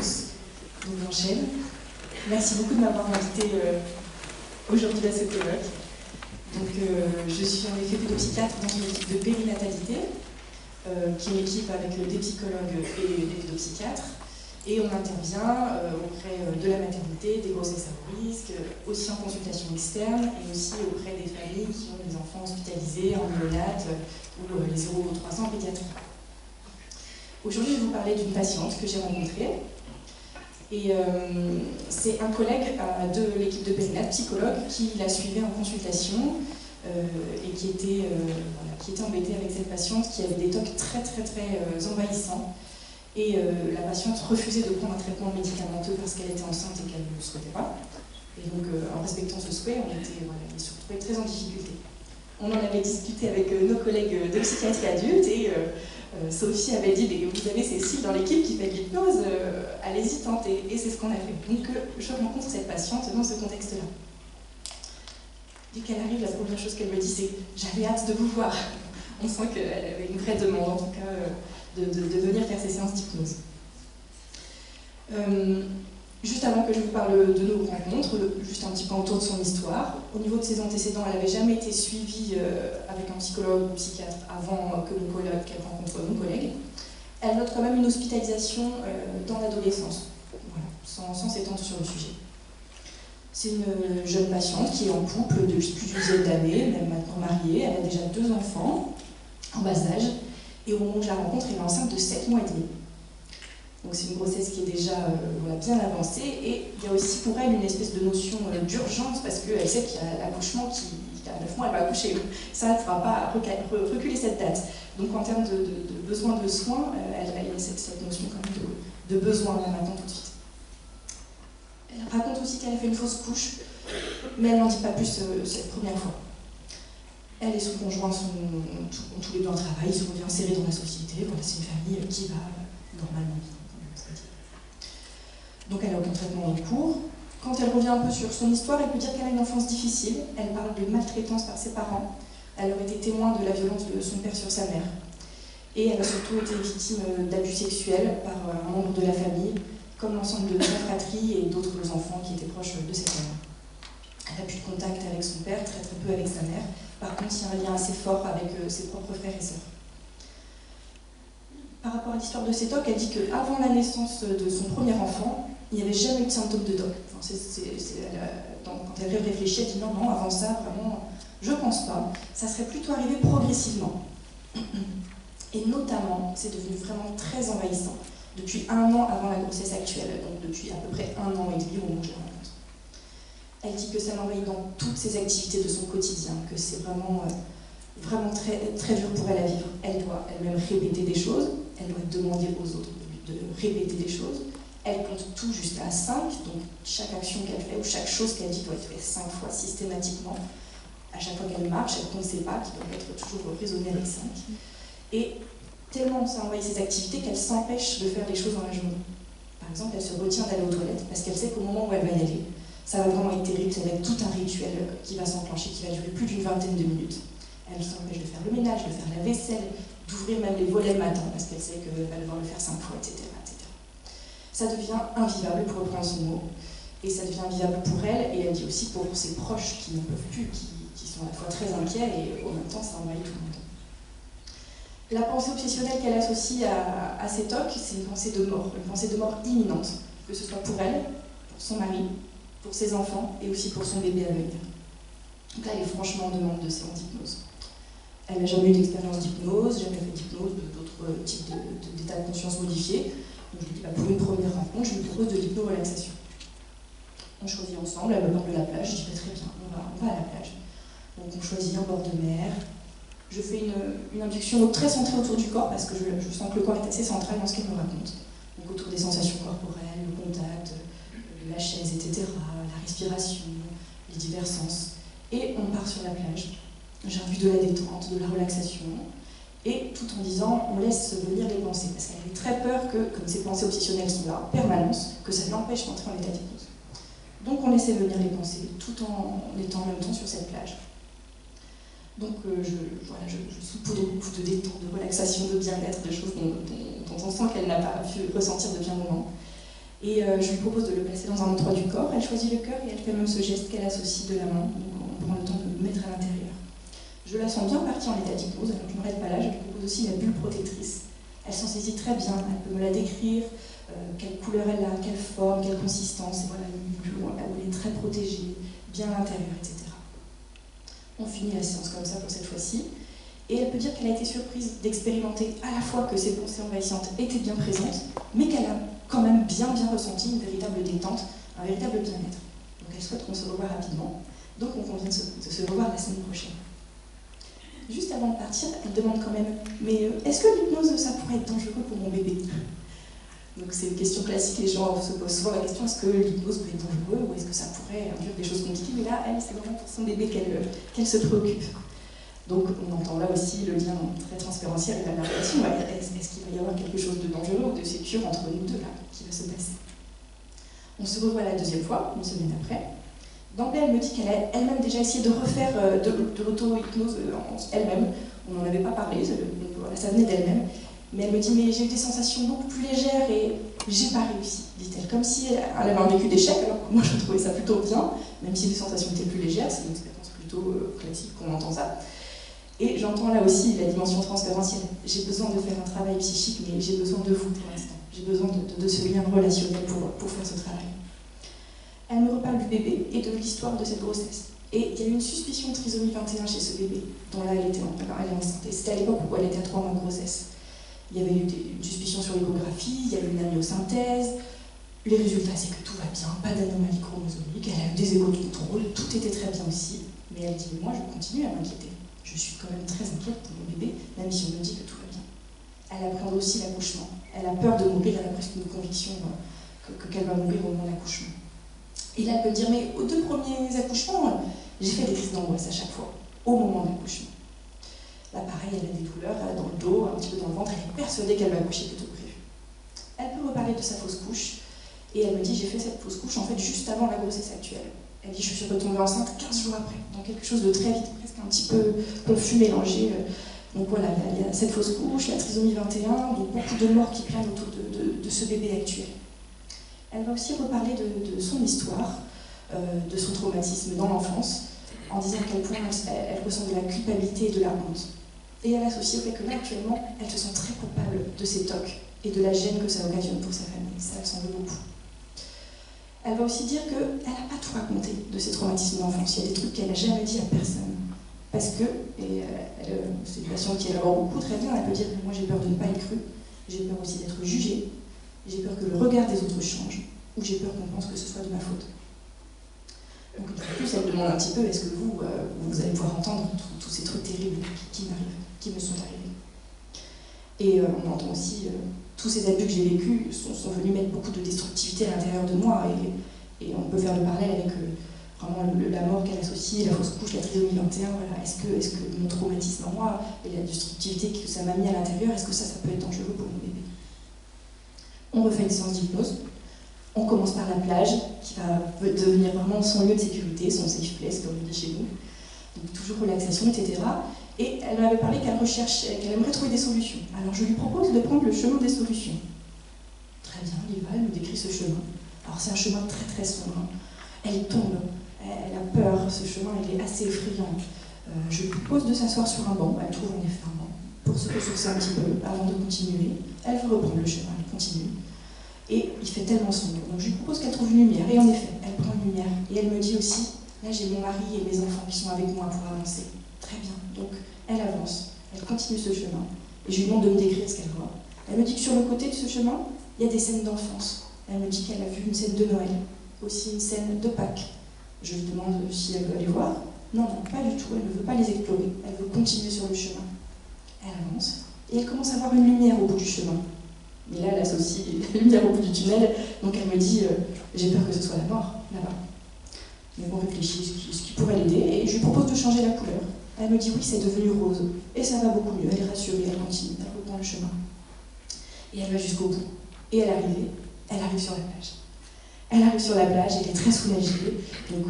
tous. Donc j'enchaîne. Merci beaucoup de m'avoir invité aujourd'hui à ce colloque. Donc je suis en effet pédopsychiatre dans une équipe de périnatalité, qui est une équipe avec des psychologues et des pédopsychiatres. Et on intervient auprès de la maternité, des grossesses à haut risque, aussi en consultation externe et aussi auprès des familles qui ont des enfants hospitalisés en néonate ou les 0-3 ans en pédiatrie. Aujourd'hui, je vais vous parler d'une patiente que j'ai rencontrée. Et c'est un collègue de l'équipe de périnat, psychologue, qui la suivait en consultation et qui était embêté avec cette patiente qui avait des TOC très envahissants. Et la patiente refusait de prendre un traitement médicamenteux parce qu'elle était enceinte et qu'elle ne le souhaitait pas. Et donc, en respectant ce souhait, on se retrouvait très en difficulté. On en avait discuté avec nos collègues de psychiatrie adulte et Sophie avait dit « Vous avez Cécile dans l'équipe qui fait de l'hypnose, allez-y, tentez ». Et c'est ce qu'on a fait. Donc, je rencontre cette patiente dans ce contexte-là. Dès qu'elle arrive, la première chose qu'elle me dit, c'est « J'avais hâte de vous voir ». On sent qu'elle avait une vraie demande, en tout cas, de venir faire ces séances d'hypnose. Juste avant que je vous parle de nos rencontres, juste un petit peu autour de son histoire. Au niveau de ses antécédents, elle n'avait jamais été suivie avec un psychologue ou psychiatre avant qu'elle rencontre mon collègue. Elle note quand même une hospitalisation dans l'adolescence, voilà, sans s'étendre sur le sujet. C'est une jeune patiente qui est en couple depuis plus d'une dizaine d'années, même maintenant mariée. Elle a déjà 2 enfants en bas âge. Et au moment où je la rencontre, elle est enceinte de 7 mois et demi. Donc c'est une grossesse qui est déjà bien avancée. Et il y a aussi pour elle une espèce de notion d'urgence, parce qu'elle sait qu'il y a l'accouchement qui a 9 mois, elle va accoucher. Ça, elle ne pourra pas reculer cette date. Donc en termes de besoin de soins, elle a cette notion quand même de besoin là maintenant tout de suite. Elle raconte aussi qu'elle a fait une fausse couche, mais elle n'en dit pas plus cette première fois. Elle et son conjoint ont tous les deux un travail, ils sont bien insérés dans la société. Voilà, c'est une famille qui va normalement bien. Donc elle a aucun traitement en cours. Quand elle revient un peu sur son histoire, elle peut dire qu'elle a une enfance difficile. Elle parle de maltraitance par ses parents. Elle aurait été témoin de la violence de son père sur sa mère. Et elle a surtout été victime d'abus sexuels par un membre de la famille, comme l'ensemble de sa fratrie et d'autres enfants qui étaient proches de cette mère. Elle n'a plus de contact avec son père, très peu avec sa mère. Par contre, il y a un lien assez fort avec ses propres frères et sœurs. Par rapport à l'histoire de ces TOC, elle dit qu'avant la naissance de son premier enfant, il n'y avait jamais eu de symptômes de TOC. Enfin, quand elle réfléchit, elle dit non, avant ça, vraiment, je ne pense pas. Ça serait plutôt arrivé progressivement. Et notamment, c'est devenu vraiment très envahissant depuis 1 an avant la grossesse actuelle, donc depuis à peu près 1 an et demi au moment où je la rencontre. Elle dit que ça l'envahit dans toutes ses activités de son quotidien, que c'est vraiment très dur pour elle à vivre. Elle doit elle-même répéter des choses, elle doit demander aux autres de répéter des choses. Elle compte tout jusqu'à 5, donc chaque action qu'elle fait ou chaque chose qu'elle dit doit être faite 5 fois systématiquement. À chaque fois qu'elle marche, elle compte ses pas qui doivent être toujours raisonnés avec 5. Et tellement ça envahit ses activités qu'elle s'empêche de faire des choses dans la journée. Par exemple, elle se retient d'aller aux toilettes parce qu'elle sait qu'au moment où elle va y aller, ça va vraiment être terrible, ça va être tout un rituel qui va s'enclencher, qui va durer plus d'une vingtaine de minutes. Elle s'empêche de faire le ménage, de faire la vaisselle, d'ouvrir même les volets le matin, parce qu'elle sait qu'elle va devoir le faire 5 fois, etc., etc. Ça devient invivable, pour reprendre son mot, et ça devient invivable pour elle, et elle dit aussi pour ses proches qui n'en peuvent plus, qui sont à la fois très inquiets, et en même temps, ça envahit tout le monde. La pensée obsessionnelle qu'elle associe à ces TOC, c'est une pensée de mort imminente, que ce soit pour elle, pour son mari, pour ses enfants et aussi pour son bébé à venir. Donc là, elle est franchement en demande de séance d'hypnose. Elle n'a jamais eu d'expérience d'hypnose, jamais fait d'hypnose, d'autres types d'états de conscience modifiés. Donc je lui dis, pour une première rencontre, je lui propose de l'hypno-relaxation. On choisit ensemble, elle me parle de la plage, je dis très bien, on va à la plage. Donc on choisit un bord de mer. Je fais une induction très centrée autour du corps parce que je sens que le corps est assez central dans ce qu'elle me raconte. Donc autour des sensations corporelles, le contact, la chaise, etc., la respiration, les divers sens. Et on part sur la plage. J'ai envie de la détente, de la relaxation, et tout en disant, on laisse venir les pensées, parce qu'elle avait très peur que, comme ces pensées obsessionnelles sont là en permanence, que ça l'empêche d'entrer en état d'hypnose. Donc on laissait venir les pensées, tout en étant en même temps sur cette plage. Donc je saupoudre beaucoup de détente, de relaxation, de bien-être, de choses dont on sent qu'elle n'a pas pu ressentir depuis un moment. Et je lui propose de le placer dans un endroit du corps. Elle choisit le cœur et elle fait même ce geste qu'elle associe de la main. Donc on prend le temps de le mettre à l'intérieur. Je la sens bien partie en état d'hypnose, alors je ne m'arrête pas là, je lui propose aussi la bulle protectrice. Elle s'en saisit très bien, elle peut me la décrire, quelle couleur elle a, quelle forme, quelle consistance, et voilà, une bulle où elle est très protégée, bien à l'intérieur, etc. On finit la séance comme ça pour cette fois-ci. Et elle peut dire qu'elle a été surprise d'expérimenter à la fois que ses pensées envahissantes étaient bien présentes, mais qu'elle a quand même bien ressenti une véritable détente, un véritable bien-être. Donc elle souhaite qu'on se revoie rapidement, donc on convient de se revoir la semaine prochaine. Juste avant de partir, elle demande quand même « Mais est-ce que l'hypnose, ça pourrait être dangereux pour mon bébé ?» Donc c'est une question classique, les gens se posent souvent la question « Est-ce que l'hypnose peut être dangereux ou est-ce que ça pourrait induire des choses compliquées ?» Mais là, elle, c'est vraiment pour son bébé qu'elle se préoccupe. Donc on entend là aussi le lien très transférentiel et la narration. Est-ce qu'il va y avoir quelque chose de dangereux ou de sécure entre nous deux là qui va se passer? On se revoit la deuxième fois, une semaine après. D'emblée, elle me dit qu'elle a elle-même déjà essayé de refaire de l'auto-hypnose elle-même. On n'en avait pas parlé, voilà, ça venait d'elle-même. Mais elle me dit, mais j'ai eu des sensations beaucoup plus légères et j'ai pas réussi, dit-elle. Comme si elle avait un vécu d'échec, alors que moi je trouvais ça plutôt bien, même si les sensations étaient plus légères, c'est une expérience plutôt classique qu'on entend ça. Et j'entends là aussi la dimension transférentielle. J'ai besoin de faire un travail psychique, mais j'ai besoin de vous pour l'instant. J'ai besoin de ce lien relationnel pour faire ce travail. Elle me reparle du bébé et de l'histoire de cette grossesse. Et il y a eu une suspicion de trisomie 21 chez ce bébé, dont là elle est enceinte. Et c'était à l'époque où elle était à 3 mois de grossesse. Il y avait eu une suspicion sur l'échographie, il y a eu une amniosynthèse. Les résultats, c'est que tout va bien, pas d'anomalie chromosomique, elle a eu des échos de contrôle, tout était très bien aussi. Mais elle dit, mais moi je continue à m'inquiéter. Je suis quand même très inquiète pour mon bébé, même si on me dit que tout va bien. Elle appréhende aussi l'accouchement. Elle a peur de mourir, elle a presque une conviction qu'elle va mourir au moment de l'accouchement. Et là, elle peut me dire, mais aux 2 premiers accouchements, j'ai fait des crises d'angoisse à chaque fois, au moment de l'accouchement. Là, pareil, elle a des douleurs dans le dos, un petit peu dans le ventre, elle est persuadée qu'elle va accoucher plus tôt que prévu. Elle peut reparler de sa fausse couche, et elle me dit, j'ai fait cette fausse couche en fait juste avant la grossesse actuelle. Elle dit, je suis retombée enceinte 15 jours après, donc quelque chose de très vite, presque un petit peu confus, mélangé. Donc voilà, il y a cette fausse couche, la trisomie 21, donc beaucoup de morts qui planent autour de ce bébé actuel. Elle va aussi reparler de son histoire, de son traumatisme dans l'enfance, en disant à quel point elle ressent de la culpabilité et de la honte. Et elle associe au fait que là, actuellement, elle se sent très coupable de ses tocs et de la gêne que ça occasionne pour sa famille. Ça, elle s'en veut beaucoup. Elle va aussi dire qu'elle n'a pas tout raconté de ses traumatismes d'enfance. Il y a des trucs qu'elle n'a jamais dit à personne. Parce que, et c'est une patiente qui élabore beaucoup, très bien, elle peut dire « moi j'ai peur de ne pas être crue, j'ai peur aussi d'être jugée, j'ai peur que le regard des autres change, ou j'ai peur qu'on pense que ce soit de ma faute. » Donc en plus, elle demande un petit peu « est-ce que vous allez pouvoir entendre tous ces trucs terribles qui m'arrivent, qui me sont arrivés ?» Et on entend aussi tous ces abus que j'ai vécus sont venus mettre beaucoup de destructivité à l'intérieur de moi, et on peut faire le parallèle avec vraiment la mort qu'elle associe, la fausse couche, la trisomie 21, voilà. Est-ce que mon traumatisme en moi et la destructivité que ça m'a mis à l'intérieur, est-ce que ça peut être dangereux pour mon bébé? On refait une séance d'hypnose. On commence par la plage, qui va devenir vraiment son lieu de sécurité, son safe place, comme on dit chez nous. Donc toujours relaxation, etc. Et elle m'avait parlé qu'elle aimerait trouver des solutions. Alors je lui propose de prendre le chemin des solutions. Très bien, elle y va, elle me décrit ce chemin. Alors c'est un chemin très très sombre. Elle tombe, elle a peur, ce chemin il est assez effrayant. Je lui propose de s'asseoir sur un banc, elle trouve en effet un banc, pour se ressourcer un petit peu avant de continuer. Elle veut reprendre le chemin, elle continue. Et il fait tellement sombre. Donc je lui propose qu'elle trouve une lumière. Et en effet, elle prend une lumière. Et elle me dit aussi, là j'ai mon mari et mes enfants qui sont avec moi pour avancer. Très bien. Donc elle avance, elle continue ce chemin. Et je lui demande de me décrire ce qu'elle voit. Elle me dit que sur le côté de ce chemin, il y a des scènes d'enfance. Elle me dit qu'elle a vu une scène de Noël, aussi une scène de Pâques. Je lui demande si elle veut aller voir. Non, non, pas du tout. Elle ne veut pas les explorer. Elle veut continuer sur le chemin. Elle avance. Et elle commence à voir une lumière au bout du chemin. Mais là, elle associe la lumière au bout du tunnel, donc elle me dit j'ai peur que ce soit la mort, là-bas. Mais on réfléchit ce qui pourrait l'aider, et je lui propose de changer la couleur. Elle me dit oui, c'est devenu rose, et ça va beaucoup mieux, elle est rassurée, elle continue, elle reprend le chemin. Et elle va jusqu'au bout. Et elle arrive sur la plage. Elle arrive sur la plage, elle est très soulagée, donc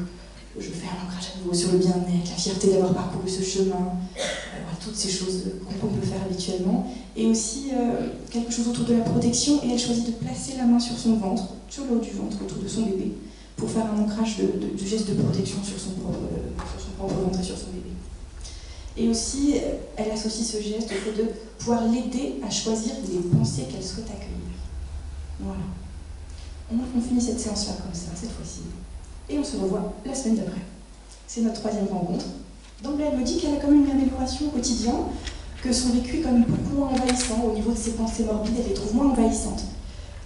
je fais un ancrage à nouveau sur le bien-être, la fierté d'avoir parcouru ce chemin. voilà, toutes ces choses qu'on peut faire habituellement. Et aussi quelque chose autour de la protection, et elle choisit de placer la main sur son ventre, sur le haut du ventre, autour de son bébé, pour faire un ancrage du geste de protection sur son propre ventre et sur son bébé. Et aussi, elle associe ce geste au fait de pouvoir l'aider à choisir les pensées qu'elle souhaite accueillir. Voilà. On finit cette séance-là comme ça, cette fois-ci. Et on se revoit la semaine d'après. C'est notre troisième rencontre. D'emblée, elle me dit qu'elle a quand même une amélioration au quotidien, que son vécu est quand même beaucoup moins envahissant. Au niveau de ses pensées morbides, elle les trouve moins envahissantes.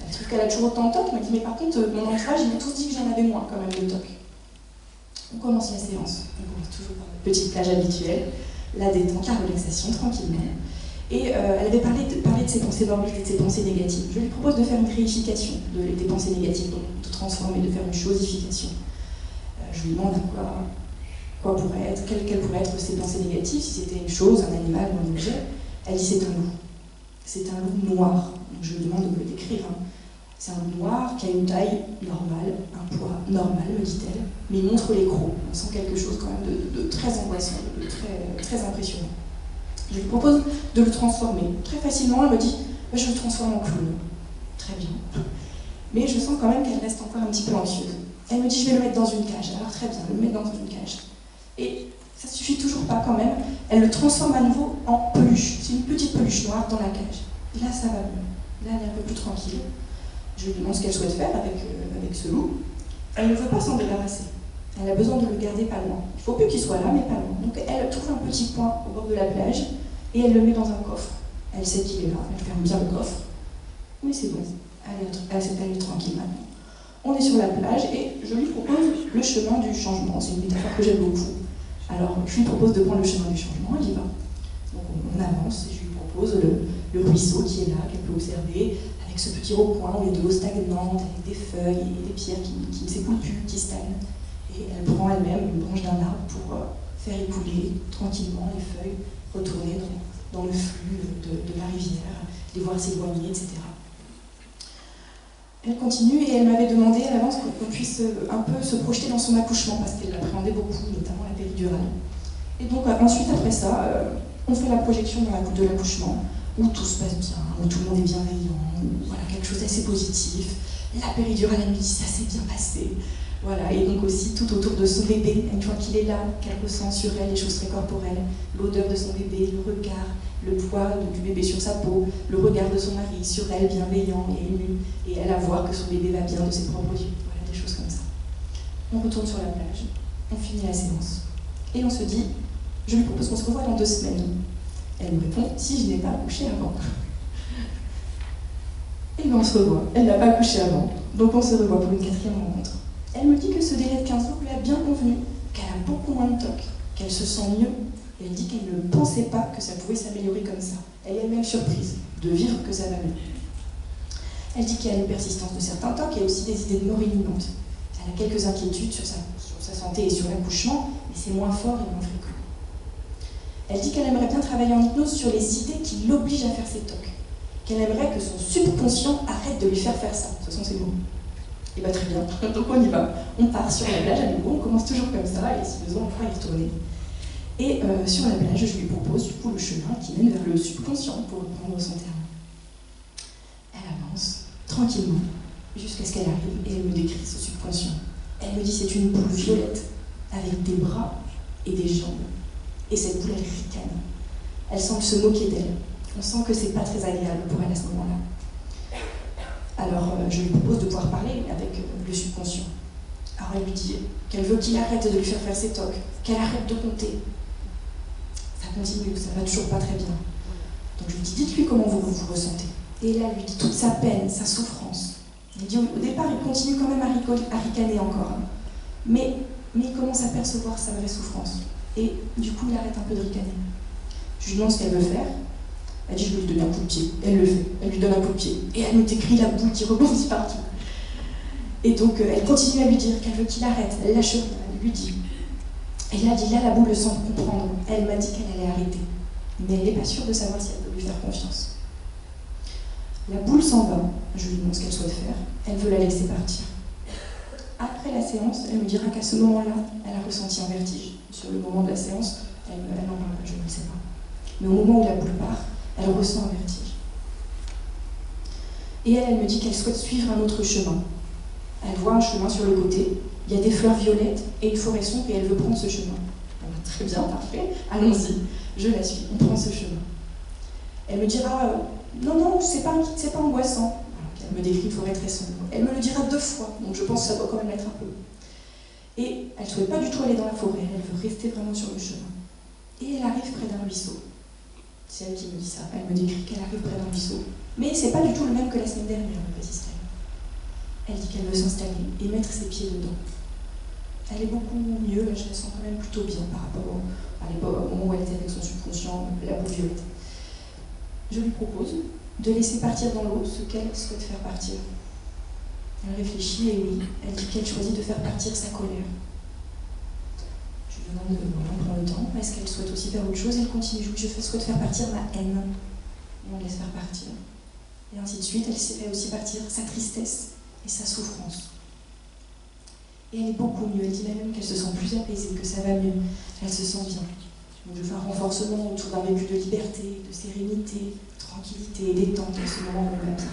Elle trouve qu'elle a toujours autant de tocs, mais elle dit, mais par contre, mon entourage, ils m'ont tous dit que j'en avais moins quand même de tocs. On commence la séance. On commence toujours par notre petite plage habituelle, la détente, la relaxation, tranquillement. Et elle avait parlé de ses pensées morbides et de ses pensées négatives. Je lui propose de faire une réification des pensées négatives, donc de transformer, de faire une chosification. Je lui demande quelles pourraient être ses pensées négatives, si c'était une chose, un animal ou un objet. Elle dit c'est un loup. C'est un loup noir. Donc je lui demande de me le décrire. C'est un loup noir qui a une taille normale, un poids normal, me dit-elle, mais il montre les crocs. On sent quelque chose quand même de très angoissant, de très impressionnant. Je lui propose de le transformer. Très facilement, elle me dit je le transforme en clown. Très bien. Mais je sens quand même qu'elle reste encore un petit peu anxieuse. Elle me dit je vais le mettre dans une cage. Alors très bien, le mettre dans une cage. Et ça suffit toujours pas quand même. Elle le transforme à nouveau en peluche. C'est une petite peluche noire dans la cage. Et là, ça va mieux. Là, elle est un peu plus tranquille. Je lui demande ce qu'elle souhaite faire avec ce loup. Elle ne veut pas s'en débarrasser. Elle a besoin de le garder pas loin. Il ne faut plus qu'il soit là, mais pas loin. Donc elle trouve un petit coin au bord de la plage et elle le met dans un coffre. Elle sait qu'il est là, elle ferme bien le coffre. Mais c'est bon, elle est tranquille maintenant. On est sur la plage et je lui propose le chemin du changement. C'est une métaphore que j'aime beaucoup. Alors je lui propose de prendre le chemin du changement, elle y va. Donc on avance et je lui propose le ruisseau qui est là, qu'elle peut observer, avec ce petit recoin où il y a de l'eau stagnante, avec des feuilles et des pierres qui ne s'écoulent plus, qui stagnent. Et elle prend elle-même une branche d'un arbre pour faire écouler tranquillement les feuilles, retourner dans le flux de la rivière, les voir s'éloigner, etc. Elle continue et elle m'avait demandé à l'avance qu'on puisse un peu se projeter dans son accouchement parce qu'elle l'appréhendait beaucoup, notamment la péridurale. Et donc ensuite, après ça, on fait la projection de l'accouchement où tout se passe bien, où tout le monde est bienveillant, où voilà, quelque chose d'assez positif. La péridurale, elle me dit ça s'est bien passé. Voilà, et donc aussi tout autour de son bébé, une fois qu'il est là, qu'elle ressent sur elle les choses très corporelles, l'odeur de son bébé, le regard, le poids du bébé sur sa peau, le regard de son mari sur elle, bienveillant et ému, et elle à voir que son bébé va bien de ses propres yeux. Voilà, des choses comme ça. On retourne sur la plage, on finit la séance, et on se dit, je lui propose qu'on se revoie dans 2 semaines. Elle me répond, si je n'ai pas accouché avant. Et bien on se revoit, elle n'a pas accouché avant, donc on se revoit pour une 4e rencontre. Elle me dit que ce délai de 15 jours lui a bien convenu, qu'elle a beaucoup moins de tocs, qu'elle se sent mieux. Et elle dit qu'elle ne pensait pas que ça pouvait s'améliorer comme ça. Elle est elle-même surprise de vivre que ça va mieux. Elle dit qu'il y a une persistance de certains tocs et aussi des idées de mort imminente. Elle a quelques inquiétudes sur sa santé et sur l'accouchement, mais c'est moins fort et moins fréquent. Elle dit qu'elle aimerait bien travailler en hypnose sur les idées qui l'obligent à faire ses tocs. Qu'elle aimerait que son subconscient arrête de lui faire ça. Ce sont ses mots. Et bien très bien, donc on y va. On part sur la plage à nouveau, on commence toujours comme ça, et si besoin, on pourra y retourner. Et sur la plage, je lui propose du coup le chemin qui mène vers le subconscient, pour reprendre son terme. Elle avance, tranquillement, jusqu'à ce qu'elle arrive, et elle me décrit ce subconscient. Elle me dit c'est une boule violette, avec des bras et des jambes. Et cette boule, elle ricane. Elle semble se moquer d'elle. On sent que c'est pas très agréable pour elle à ce moment-là. Alors, je lui propose de pouvoir parler avec le subconscient. Alors, elle lui dit qu'elle veut qu'il arrête de lui faire ses tocs, qu'elle arrête de compter. Ça continue, ça va toujours pas très bien. Donc, je lui dis, dites-lui comment vous vous ressentez. Et là, elle lui dit toute sa peine, sa souffrance. Elle dit, au départ, il continue quand même à ricaner encore. Hein. Mais il commence à percevoir sa vraie souffrance. Et du coup, il arrête un peu de ricaner. Je lui demande ce qu'elle veut faire. Elle dit, je vais lui donner un coup de pied. Elle le fait. Elle lui donne un coup de pied. Et elle me décrit la boule qui rebondit partout. Et donc, elle continue à lui dire qu'elle veut qu'il arrête. Elle lâche rien. Elle lui dit. Et là, elle dit, là, la boule semble comprendre. Elle m'a dit qu'elle allait arrêter. Mais elle n'est pas sûre de savoir si elle peut lui faire confiance. La boule s'en va. Je lui demande ce qu'elle souhaite faire. Elle veut la laisser partir. Après la séance, elle me dira qu'à ce moment-là, elle a ressenti un vertige. Sur le moment de la séance, elle n'en parle pas, je ne le sais pas. Mais au moment où la boule part, elle ressent un vertige. Et elle me dit qu'elle souhaite suivre un autre chemin. Elle voit un chemin sur le côté, il y a des fleurs violettes et une forêt sombre et elle veut prendre ce chemin. Bon, très bien, parfait, allons-y, je la suis, on prend ce chemin. Elle me dira non, c'est pas angoissant. Elle me décrit une forêt très sombre. Elle me le dira 2 fois, donc je pense que ça doit quand même être un peu. Et elle ne souhaite pas du tout aller dans la forêt, elle veut rester vraiment sur le chemin. Et elle arrive près d'un ruisseau. C'est elle qui me dit ça, elle me décrit qu'elle arrive près d'un ruisseau. Mais c'est pas du tout le même que la semaine dernière, le petit Stella. Elle dit qu'elle veut s'installer et mettre ses pieds dedans. Elle est beaucoup mieux, je la sens quand même plutôt bien par rapport au moment où elle était avec son subconscient, la boule violette. Je lui propose de laisser partir dans l'eau ce qu'elle souhaite faire partir. Elle réfléchit et oui, elle dit qu'elle choisit de faire partir sa colère. Je lui demande de prendre le temps. Est-ce qu'elle souhaite aussi faire autre chose? Elle continue. Je souhaite faire partir ma haine. Et on laisse faire partir. Et ainsi de suite, elle fait aussi partir sa tristesse et sa souffrance. Et elle est beaucoup mieux. Elle dit même qu'elle se sent plus apaisée, que ça va mieux. Elle se sent bien. Donc je fais un renforcement autour d'un vécu de liberté, de sérénité, de tranquillité, détente à ce moment où on va bien.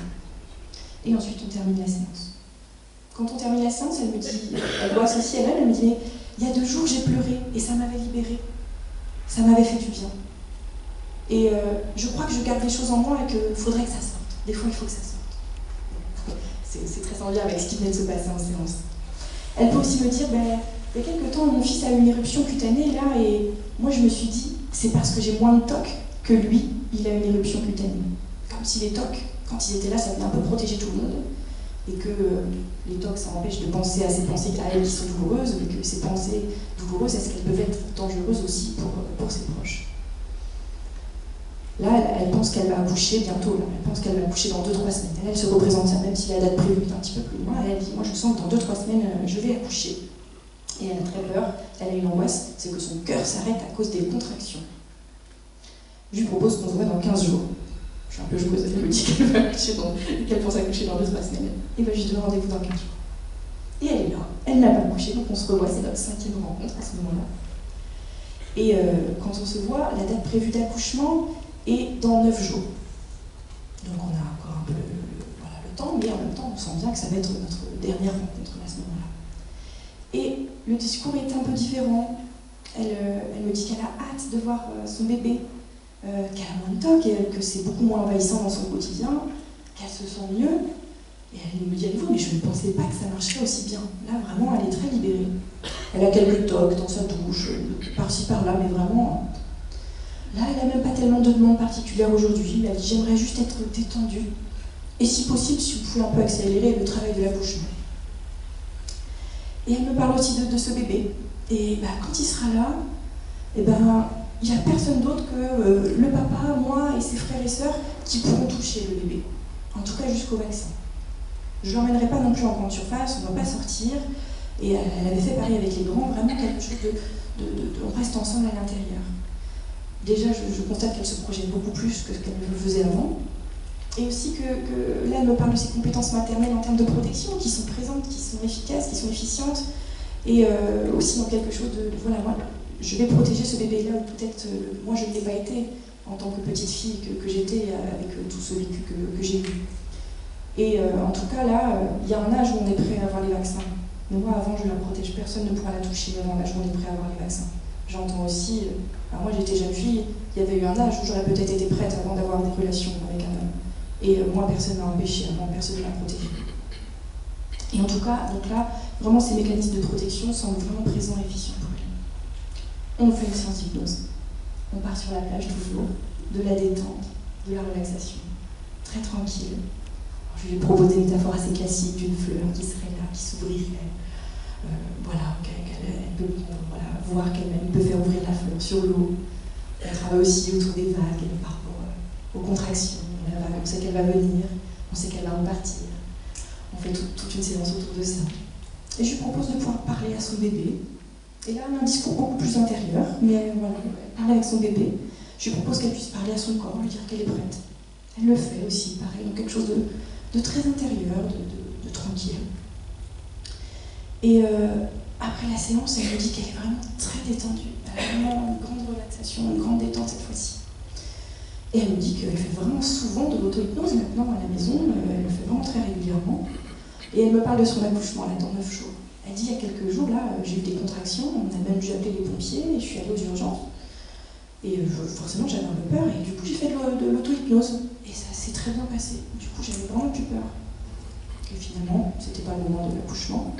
Et ensuite, on termine la séance. Quand on termine la séance, elle me dit, elle voit ceci, elle me dit, mais il y a 2 jours, j'ai pleuré et ça m'avait libérée. Ça m'avait fait du bien. Et je crois que je garde des choses en moi et qu'il faudrait que ça sorte. Des fois, il faut que ça sorte. C'est très en lien avec ce qui venait de se passer en séance. Elle peut aussi me dire, il y a quelque temps, mon fils a eu une éruption cutanée là, et moi je me suis dit, c'est parce que j'ai moins de TOC que lui, il a une éruption cutanée. Comme si les TOC, quand ils étaient là, ça venait un peu protéger tout le monde, et que les TOC, ça empêche de penser à ces pensées à elles qui sont douloureuses, mais que ces pensées douloureuses, est-ce qu'elles peuvent être dangereuses aussi pour ses proches? Là, elle pense qu'elle va accoucher bientôt, là. Elle pense qu'elle va accoucher dans 2-3 semaines. Elle se représente ça, même si la date prévue est un petit peu plus loin. Elle dit, moi je sens que dans 2-3 semaines, je vais accoucher. Et elle a très peur, elle a une angoisse, c'est que son cœur s'arrête à cause des contractions. Je lui propose qu'on se voit dans 15 jours. Je suis un peu joueuse, elle me dit qu'elle pense accoucher dans 2-3 semaine. Et bien, je lui donne rendez-vous dans 15 jours. Et elle est là, elle n'a pas accouché, donc on se revoit, c'est notre 5e rencontre à ce moment-là. Et quand on se voit, la date prévue d'accouchement est dans 9 jours. Donc on a encore un peu le temps, mais en même temps, on sent bien que ça va être notre dernière rencontre à ce moment-là. Et le discours est un peu différent. Elle me dit qu'elle a hâte de voir son bébé, qu'elle a moins de TOC, que c'est beaucoup moins envahissant dans son quotidien, qu'elle se sent mieux. Et elle me dit à nouveau, mais je ne pensais pas que ça marcherait aussi bien. Là, vraiment, elle est très libérée. Elle a quelques TOC dans sa douche, par-ci, par-là, mais vraiment... Là, elle n'a même pas tellement de demandes particulières aujourd'hui. Elle dit, j'aimerais juste être détendue. Et si possible, si vous pouvez un peu accélérer le travail de l'accouchement. Et elle me parle aussi de ce bébé. Et quand il sera là, il n'y a personne d'autre que le papa, moi et ses frères et sœurs qui pourront toucher le bébé. En tout cas jusqu'au vaccin. Je ne l'emmènerai pas non plus en grande surface, on ne va pas sortir. Et elle avait fait pareil avec les grands, vraiment quelque chose on reste ensemble à l'intérieur. Déjà, je constate qu'elle se projette beaucoup plus que ce qu'elle le faisait avant. Et aussi que là, elle me parle de ses compétences maternelles en termes de protection, qui sont présentes, qui sont efficaces, qui sont efficientes. Et aussi dans quelque chose de, voilà, moi, je vais protéger ce bébé-là, ou peut-être, moi, je ne l'ai pas été en tant que petite fille que j'étais, avec tout ce vécu que j'ai eu. Et en tout cas, là, il y a un âge où on est prêt à avoir les vaccins. Mais moi, avant, je la protège, personne ne pourra la toucher avant l'âge où on est prêt à avoir les vaccins. J'entends aussi, moi j'étais jeune fille, il y avait eu un âge où j'aurais peut-être été prête avant d'avoir des relations avec un homme. Et moi, personne ne m'a empêché, avant personne ne m'a protégée. Et en tout cas, donc là, vraiment ces mécanismes de protection semblent vraiment présents et efficients pour elle. On fait une séance d'hypnose. On part sur la plage toujours, de la détente, de la relaxation, très tranquille. Alors, je lui ai proposé une métaphore assez classique d'une fleur qui serait là, qui s'ouvrirait. Voilà, qu'elle peut voir qu'elle peut faire ouvrir la fleur sur l'eau. Elle travaille aussi autour des vagues, par rapport aux contractions. On sait qu'elle va venir, on sait qu'elle va repartir. On fait toute une séance autour de ça. Et je lui propose de pouvoir parler à son bébé. Et là, elle a un discours beaucoup plus intérieur, mais voilà, elle parle avec son bébé. Je lui propose qu'elle puisse parler à son corps, lui dire qu'elle est prête. Elle le fait aussi, pareil, donc quelque chose de très intérieur, de tranquille. Et après la séance, elle me dit qu'elle est vraiment très détendue. Elle a vraiment une grande relaxation, une grande détente cette fois-ci. Et elle me dit qu'elle fait vraiment souvent de l'auto-hypnose maintenant à la maison, elle le fait vraiment très régulièrement. Et elle me parle de son accouchement, là, dans 9 jours. Elle dit, il y a quelques jours, là, j'ai eu des contractions, on a même dû appeler les pompiers, et je suis allée aux urgences. Et forcément, j'avais un peu peur, et du coup, j'ai fait de l'auto-hypnose. Et ça s'est très bien passé. Du coup, j'avais vraiment plus peur. Et finalement, c'était pas le moment de l'accouchement.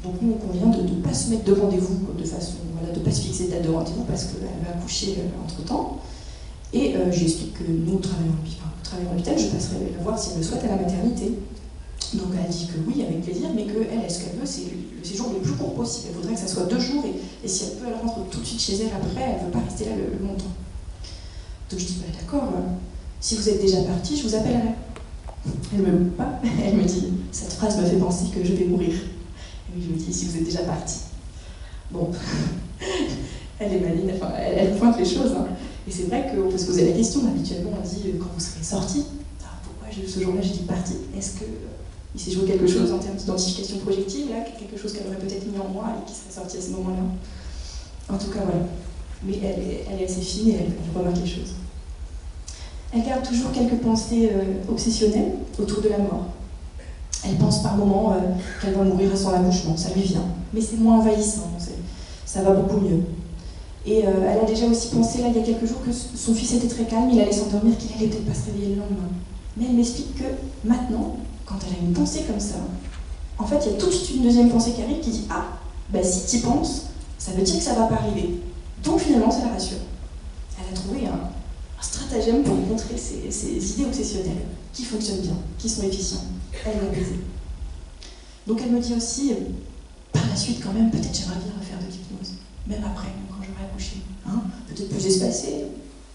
Donc nous, on convient de ne pas se mettre de rendez-vous de façon, voilà, de ne pas se fixer de date de rendez-vous parce qu'elle va accoucher entre-temps. Et j'explique que nous travaillons à l'hôpital, je passerai la voir si elle le souhaite à la maternité. Donc elle dit que oui, avec plaisir, mais qu'elle, ce qu'elle veut, c'est le séjour le plus court possible. Elle voudrait que ça soit 2 jours, et si elle peut, elle rentre tout de suite chez elle après, elle ne veut pas rester là le longtemps. Donc je dis, bah, d'accord, si vous êtes déjà parti, je vous appellerai. Elle me loupe pas, elle me dit, cette phrase me fait penser que je vais mourir. Et oui, je me dis, si vous êtes déjà parti. Bon, elle est maligne, enfin, elle pointe les choses. Hein. Et c'est vrai qu'on peut se poser la question, habituellement on dit, quand vous serez sorti, pourquoi ce jour-là j'ai dit parti? Est-ce qu'il s'est joué quelque chose en termes d'identification projective, là, quelque chose qu'elle aurait peut-être mis en moi et qui serait sorti à ce moment-là? En tout cas, voilà. Mais elle est assez fine et elle remarque les choses. Elle garde toujours quelques pensées obsessionnelles autour de la mort. Elle pense par moments qu'elle va mourir à son accouchement, ça lui vient. Mais c'est moins envahissant, ça va beaucoup mieux. Et elle a déjà aussi pensé, là, il y a quelques jours, que son fils était très calme, il allait s'endormir, qu'il allait peut-être pas se réveiller le lendemain. Mais elle m'explique que maintenant, quand elle a une pensée comme ça, en fait, il y a tout de suite une deuxième pensée qui arrive qui dit « Ah, bah si tu y penses, ça veut dire que ça va pas arriver. » Donc finalement, ça la rassure. Elle a trouvé un stratagème pour contrer ces idées obsessionnelles qui fonctionnent bien, qui sont efficientes. Elle l'a baisé. Donc elle me dit aussi, par la suite quand même, peut-être j'aimerais bien refaire de l'hypnose. Même après, quand j'aurai accouché. Hein, peut-être plus espacé,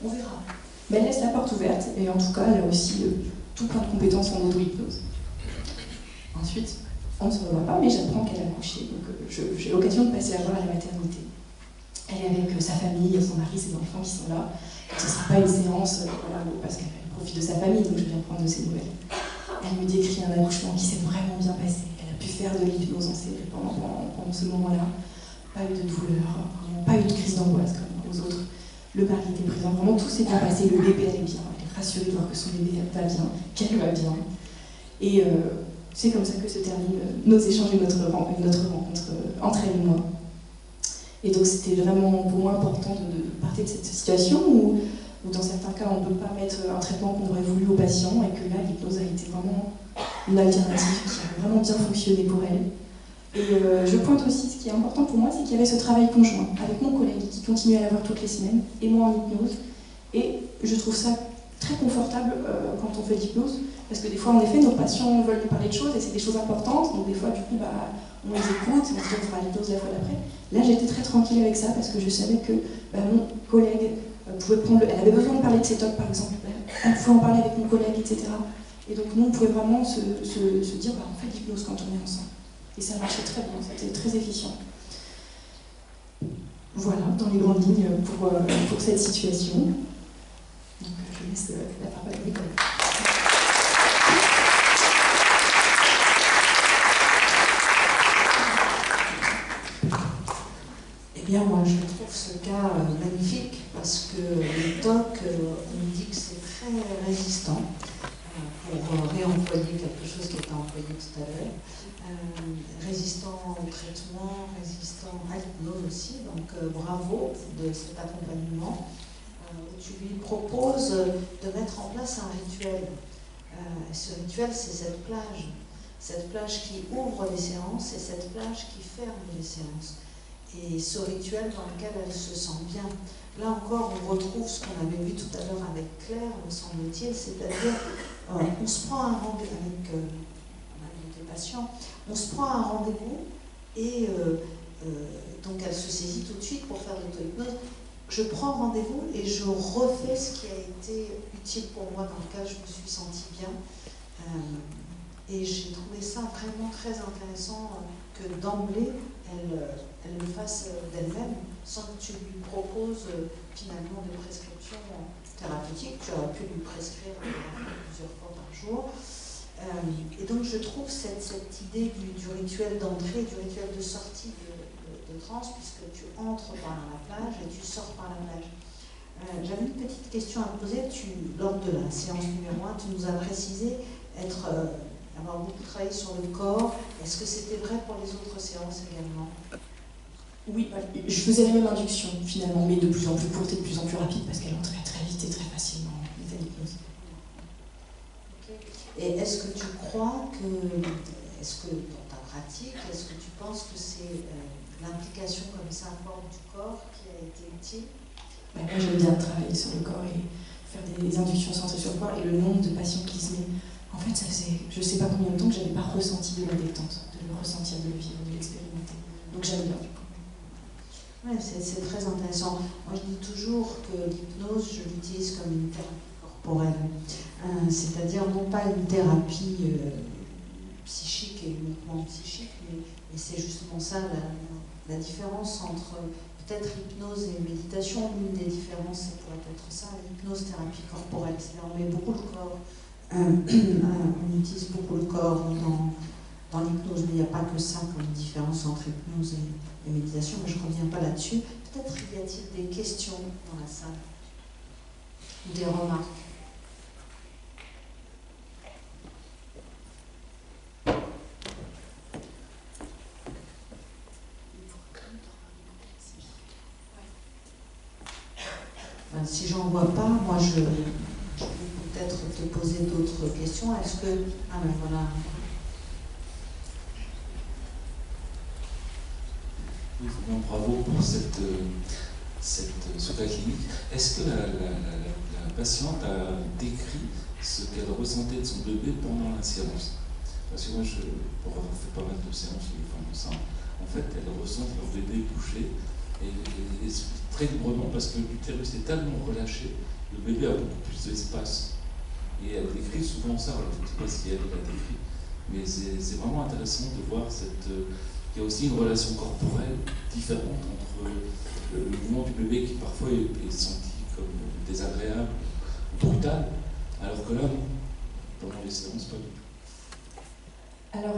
on verra. Mais elle laisse la porte ouverte, et en tout cas, elle a aussi tout plein de compétences en auto-hypnose. Ensuite, on ne se revoit pas, mais j'apprends qu'elle a accouché, donc j'ai l'occasion de passer la voir à la maternité. Elle est avec sa famille, son mari, ses enfants qui sont là. Ce ne sera pas une séance, voilà, parce qu'elle profite de sa famille, donc je viens prendre de ses nouvelles. Elle me décrit un accouchement qui s'est vraiment bien passé. Elle a pu faire de l'hypnose en série pendant ce moment-là. Pas eu de douleur, pas eu de crise d'angoisse comme aux autres. Le mari était présent, vraiment tout s'est bien passé. Le bébé allait bien, elle est rassurée de voir que son bébé va bien, qu'elle va bien. Et c'est comme ça que se terminent nos échanges et notre rencontre entre elle et moi. Et donc c'était vraiment pour moi important de partir de cette situation où dans certains cas on ne peut pas mettre un traitement qu'on aurait voulu au patient et que là l'hypnose a été vraiment une alternative qui a vraiment bien fonctionné pour elle. Et je pointe aussi, ce qui est important pour moi, c'est qu'il y avait ce travail conjoint avec mon collègue qui continue à la voir toutes les semaines et moi en hypnose. Et je trouve ça très confortable quand on fait de l'hypnose, parce que des fois en effet nos patients veulent nous parler de choses et c'est des choses importantes, donc des fois du coup on les écoute, on se dit on fera l'hypnose la fois d'après. Là j'étais très tranquille avec ça parce que je savais que mon collègue pouvait prendre, elle avait besoin de parler de ses TOC par exemple, elle pouvait en parler avec mon collègue, etc. Et donc nous on pouvait vraiment se dire on fait de l'hypnose quand on est ensemble. Et ça marchait très bien, c'était très efficient. Voilà, dans les grandes lignes pour cette situation. Donc je laisse la parole à mes collègues. Eh bien, moi, je trouve ce cas magnifique parce que le TOC, on dit que c'est très résistant pour réemployer quelque chose qui était employé tout à l'heure. Résistant au traitement, résistant à l'hypnose aussi, donc bravo de cet accompagnement. Tu lui proposes de mettre en place un rituel. Ce rituel, c'est cette plage qui ouvre les séances et cette plage qui ferme les séances. Et ce rituel dans lequel elle se sent bien. Là encore, on retrouve ce qu'on avait vu tout à l'heure avec Claire, me semble-t-il, c'est-à-dire on se prend un rendez-vous avec des patients, on se prend un rendez-vous et donc elle se saisit tout de suite pour faire l'auto-hypnose. Je prends rendez-vous et je refais ce qui a été utile pour moi dans lequel je me suis sentie bien. Et j'ai trouvé ça vraiment très intéressant que d'emblée, elle le fasse d'elle-même, sans que tu lui proposes finalement des prescriptions thérapeutiques. Tu aurais pu lui prescrire plusieurs fois par jour. Et donc je trouve cette idée du rituel d'entrée, du rituel de sortie de transe, puisque tu entres par la plage et tu sors par la plage. J'avais une petite question à te poser. Lors de la séance numéro 1, tu nous as précisé avoir beaucoup travaillé sur le corps. Est-ce que c'était vrai pour les autres séances également? Oui, je faisais la même induction finalement, mais de plus en plus courte et de plus en plus rapide parce qu'elle entrait très vite et très facilement en état d'hypnose. Et est-ce que tu crois est-ce que dans ta pratique, est-ce que tu penses que c'est l'implication comme ça forte du corps qui a été utile? Moi j'aime bien travailler sur le corps et faire des inductions centrées sur le corps, et le nombre de patients qui se met. En fait, ça faisait je ne sais pas combien de temps que je n'avais pas ressenti de la détente, de le ressentir, de le vivre, de l'expérimenter. Donc j'aime bien. Oui, c'est très intéressant. Moi, je dis toujours que l'hypnose, je l'utilise comme une thérapie corporelle. C'est-à-dire non pas une thérapie psychique et uniquement psychique, mais c'est justement ça la différence entre peut-être l'hypnose et méditation. L'une des différences, ça pourrait être ça, l'hypnose thérapie corporelle. C'est-à-dire on met beaucoup le corps, on utilise beaucoup le corps dans l'hypnose, mais il n'y a pas que ça comme différence entre hypnose et méditation, mais je ne reviens pas là-dessus. Peut-être y a-t-il des questions dans la salle ou des remarques? Si j'en vois pas, moi je vais peut-être te poser d'autres questions. Est-ce que... Ah ben voilà. Oui, bravo pour ce cas clinique. Est-ce que la patiente a décrit ce qu'elle ressentait de son bébé pendant la séance? Parce que moi, pour avoir fait pas mal de séances sur les femmes enceintes, en fait, elles ressentent leur bébé bouger et très librement parce que l'utérus est tellement relâché, le bébé a beaucoup plus d'espace. Et elle décrit souvent ça, alors je ne sais pas si elle l'a décrit, mais c'est vraiment intéressant de voir il y a aussi une relation corporelle différente entre le mouvement du bébé qui parfois est senti comme désagréable, brutal, alors que là, pendant les séances, pas du tout. Alors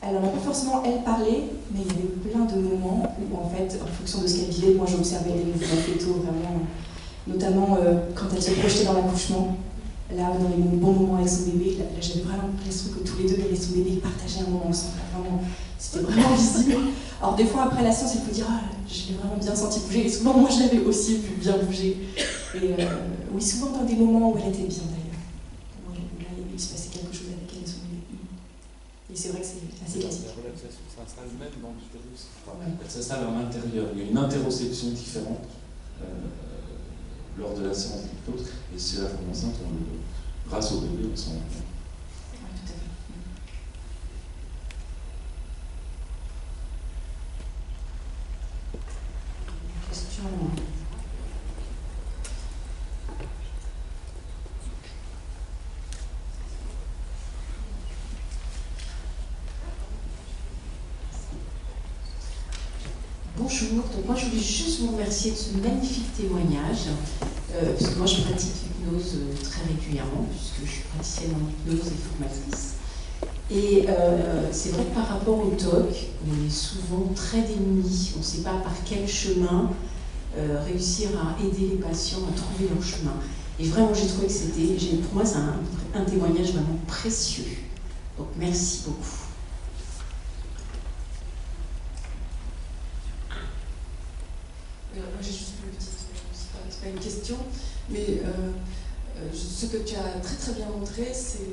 elle n'en a pas forcément parlé, mais il y avait plein de moments où en fait, en fonction de ce qu'elle vivait, moi j'observais les mouvements fétaux vraiment, notamment quand elle se projetait dans l'accouchement. Là, dans les bons moments avec son bébé, là j'avais vraiment l'impression que tous les deux, elle et son bébé, partageaient un moment ensemble. Vraiment, c'était vraiment visible. Alors des fois, après la séance, elle peut dire ah, je l'ai vraiment bien senti bouger. Et souvent, moi, je l'avais aussi vu bien bouger. Et oui, souvent dans des moments où elle était bien d'ailleurs. Là, il se passait quelque chose avec elle et son bébé. Et c'est vrai que c'est assez classique. La relaxation s'installe même dans l'utérus. Elle s'installe à l'intérieur. Il y a une interoception différente lors de la séance d'hypnose. Et c'est la femme enceinte, grâce au bébé, on s'en rend compte. Bonjour, donc moi je voulais juste vous remercier de ce magnifique témoignage, parce que moi je pratique l'hypnose très régulièrement, puisque je suis praticienne en hypnose et formatrice. Et c'est vrai que par rapport au TOC, on est souvent très démunis, on ne sait pas par quel chemin réussir à aider les patients à trouver leur chemin. Et vraiment j'ai trouvé que pour moi c'est un témoignage vraiment précieux. Donc merci beaucoup. J'ai juste une petite, c'est pas une question, mais ce que tu as très très bien montré, c'est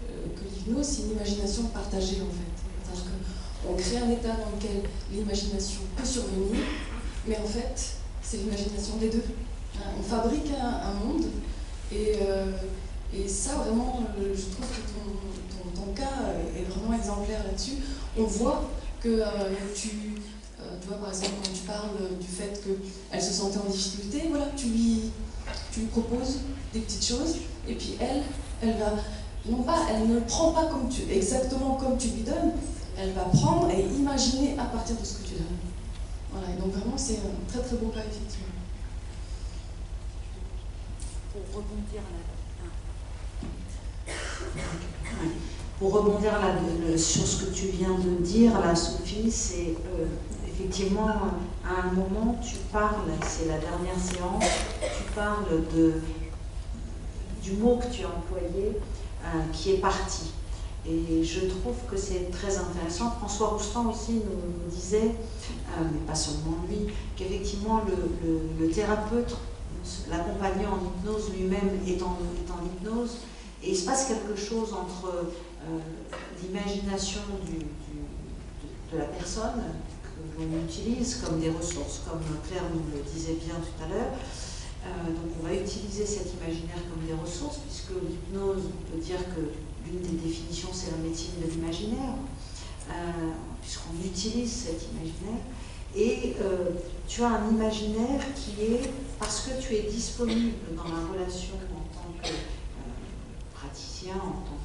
que l'hypnose, c'est une imagination partagée en fait. C'est-à-dire qu'on crée un état dans lequel l'imagination peut survenir, mais en fait, c'est l'imagination des deux. On fabrique un monde, et ça vraiment, je trouve que ton cas est vraiment exemplaire là-dessus. On voit que tu vois, par exemple, quand tu parles du fait qu'elle se sentait en difficulté, voilà, tu lui proposes des petites choses, et puis elle va, non pas, elle ne le prend pas exactement comme tu lui donnes, elle va prendre et imaginer à partir de ce que tu donnes. Voilà, et donc vraiment, c'est un très très beau cas, effectivement. Pour rebondir là, sur ce que tu viens de dire, là, Sophie, c'est effectivement, à un moment, tu parles, c'est la dernière séance, tu parles du mot que tu as employé, qui est parti. Et je trouve que c'est très intéressant. François Roustan aussi nous disait, mais pas seulement lui, qu'effectivement le thérapeute, l'accompagnant en hypnose lui-même est en hypnose, et il se passe quelque chose entre l'imagination de la personne que l'on utilise comme des ressources, comme Claire nous le disait bien tout à l'heure. Donc on va utiliser cet imaginaire comme des ressources, puisque l'hypnose, on peut dire que l'une des définitions, c'est la médecine de l'imaginaire, puisqu'on utilise cet imaginaire. Et tu as un imaginaire qui est, parce que tu es disponible dans la relation en tant que praticien, en tant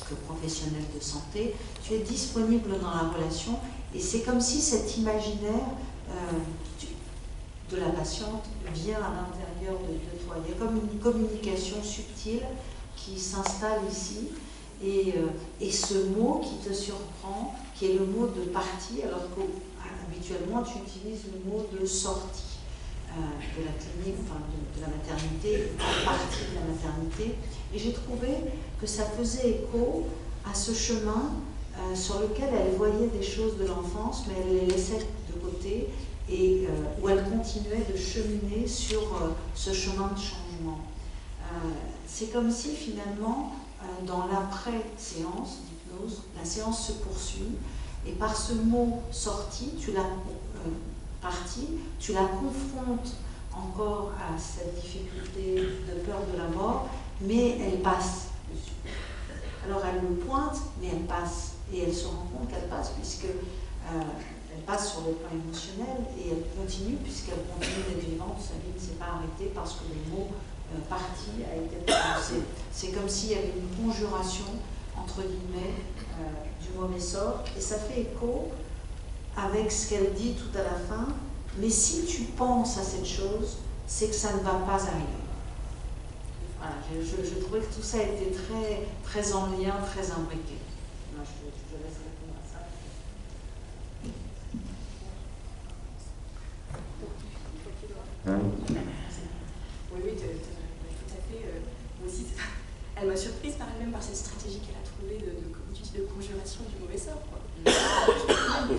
que professionnel de santé, tu es disponible dans la relation, et c'est comme si cet imaginaire de la patiente vient à l'intérieur de toi. Il y a comme une communication subtile qui s'installe ici, et ce mot qui te surprend, qui est le mot de partie, alors qu'habituellement tu utilises le mot de sortie de la clinique, enfin de la maternité, partie de la maternité, et j'ai trouvé que ça faisait écho à ce chemin sur lequel elle voyait des choses de l'enfance, mais elle les laissait de côté, et où elle continuait de cheminer sur ce chemin de changement. C'est comme si finalement, dans l'après-séance d'hypnose, la séance se poursuit, et par ce mot sorti, tu la partie, tu la confrontes encore à cette difficulté de peur de la mort, mais elle passe dessus. Alors elle le pointe, mais elle passe, et elle se rend compte qu'elle passe, puisque elle passe sur le plan émotionnel, et elle continue, puisqu'elle continue d'être vivante. Sa vie ne s'est pas arrêtée parce que le mot partie a été prononcé. C'est comme s'il y avait une conjuration, entre guillemets, du mauvais sort, et ça fait écho avec ce qu'elle dit tout à la fin. Mais si tu penses à cette chose, c'est que ça ne va pas arriver. Voilà, je trouvais que tout ça était très, très en lien, très imbriqué. Moi, je laisse répondre à ça. Oui, tout à fait. Moi aussi, elle m'a surprise par elle-même par cette stratégie qu'elle a trouvée de conjuration du mauvais sort.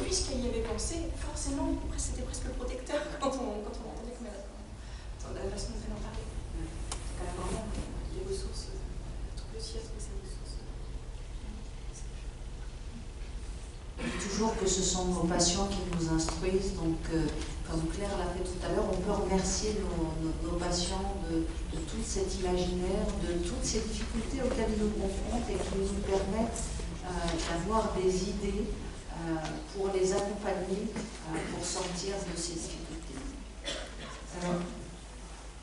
Puisqu'elle y avait pensé, forcément, c'était presque protecteur quand on entendait la façon dont elle en parlait. C'est quand même vraiment les ressources, tout le ciel de ces ressources. Toujours que ce sont nos patients qui nous instruisent, donc comme Claire l'a fait tout à l'heure, on peut remercier nos patients de tout cet imaginaire, de toutes ces difficultés auxquelles ils nous confrontent et qui nous permettent d'avoir des idées pour les accompagner, pour sortir de ces difficultés. Alors,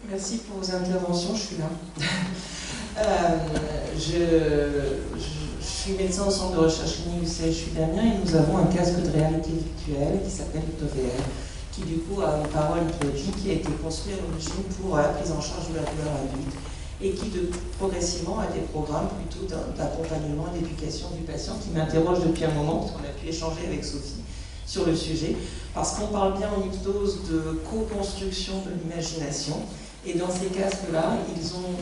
merci pour vos interventions, je suis là. Je suis médecin au centre de recherche clinique du CHU d'Amiens, et nous avons un casque de réalité virtuelle qui s'appelle HypnoVR, qui du coup a une parole hypnotique qui a été construit à l'origine pour la prise en charge de la douleur adulte, et qui progressivement a des programmes plutôt d'accompagnement et d'éducation du patient, qui m'interroge depuis un moment, parce qu'on a pu échanger avec Sophie sur le sujet, parce qu'on parle bien en hypnose de co-construction de l'imagination. Et dans ces casques-là, ils ont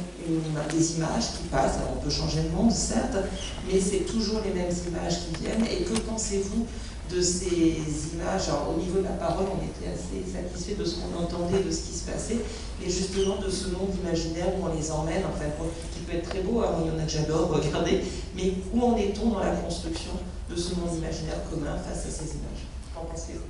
des images qui passent. Alors on peut changer de monde, certes, mais c'est toujours les mêmes images qui viennent. Et que pensez-vous de ces images? Alors, au niveau de la parole, on était assez satisfait de ce qu'on entendait, de ce qui se passait, et justement de ce monde imaginaire où on les emmène, enfin, qui peut être très beau, hein, il y en a que j'adore regarder, mais où en est-on dans la construction de ce monde imaginaire commun face à ces images? Qu'en pensez-vous?